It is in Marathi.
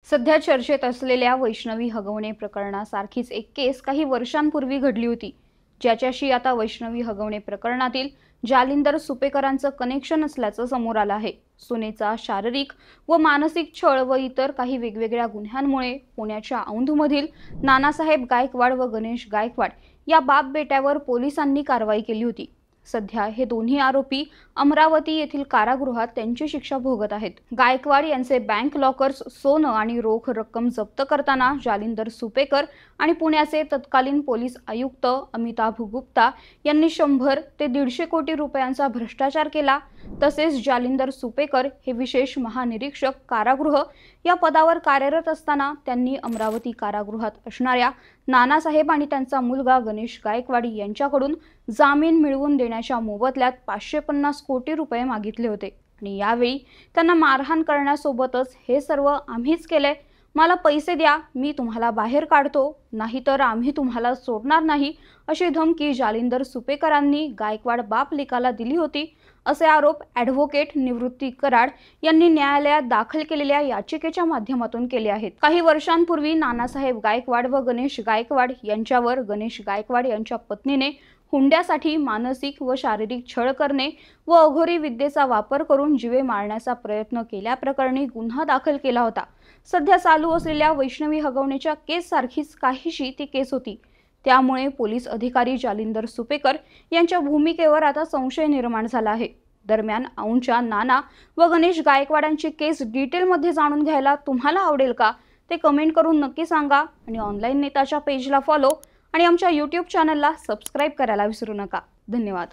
सध्या चर्चेत असलेल्या वैष्णवी हगवणे प्रकरणासारखीच एक केस काही वर्षांपूर्वी घडली होती, ज्याच्याशी आता वैष्णवी हगवणे प्रकरणातील जालिंदर सुपेकरांचं कनेक्शन असल्याचं समोर आलं आहे। सुनेचा शारीरिक व मानसिक छळ व इतर काही वेगवेगळ्या गुन्ह्यांमुळे पुण्याच्या औंधमधील नानासाहेब गायकवाड व गणेश गायकवाड या बाप बेट्यावर पोलिसांनी कारवाई केली होती। सध्या हे दोन्ही आरोपी अमरावती येथील कारागृहात त्यांची शिक्षा भोगत आहेत। गायकवाड यांचे बँक लॉकर्स सोनं आणि रोख रक्कम जप्त करताना जालिंदर सुपेकर आणि पुण्याचे तत्कालीन पोलीस आयुक्त अमिताभ गुप्ता यांनी 100 ते 150 कोटी रुपयांचा भ्रष्टाचार केला। तसेच जालिंदर सुपेकर हे विशेष महानिरीक्षक कारागृह या पदावर कार्यरत असताना त्यांनी अमरावती कारागृहात असणाऱ्या नानासाहेब आणि त्यांचा मुलगा गणेश गायकवाड यांच्याकडून जामीन मिळवून देण्याच्या मोबदल्यात 550 कोटी रुपये मागितले होते आणि यावेळी त्यांना मारहाण करण्यासोबतच हे सर्व आम्हीच केले, मला पैसे द्या, मी तुम्हाला बाहेर काढतो, नाहीतर आम्ही तुम्हाला सोडणार नाही, अशी धमकी जालिंदर सुपेकरांनी गायकवाड बाप लेकाला दिली होती, असे आरोप ॲडव्होकेट निवृत्ती कराड यांनी न्यायालयात दाखल केलेल्या याचिकेच्या माध्यमातून केले आहेत। काही वर्षांपूर्वी नानासाहेब गायकवाड व गणेश गायकवाड यांच्यावर गणेश गायकवाड यांच्या पत्नीने हुंड्यासाठी मानसिक व शारीरिक छळ करणे व अघोरी विद्येचा वापर करून जीवे मारण्याचा प्रयत्न केल्याप्रकरणी गुन्हा दाखल केला होता। सध्या चालू असलेल्या वैष्णवी हगवणेच्या केस सारखीच काहीशी ती केस होती, त्यामुळे पोलीस अधिकारी जालिंदर सुपेकर यांच्या भूमिकेवर आता संशय निर्माण झाला आहे। दरम्यान औंधच्या नाना व गणेश गायकवाडांची केस डिटेलमध्ये जाणून घ्यायला तुम्हाला आवडेल का, ते कमेंट करून नक्की सांगा आणि ऑनलाईन नेताच्या पेजला फॉलो आणि आमच्या YouTube चॅनलला सबस्क्राईब करायला विसरू नका। धन्यवाद।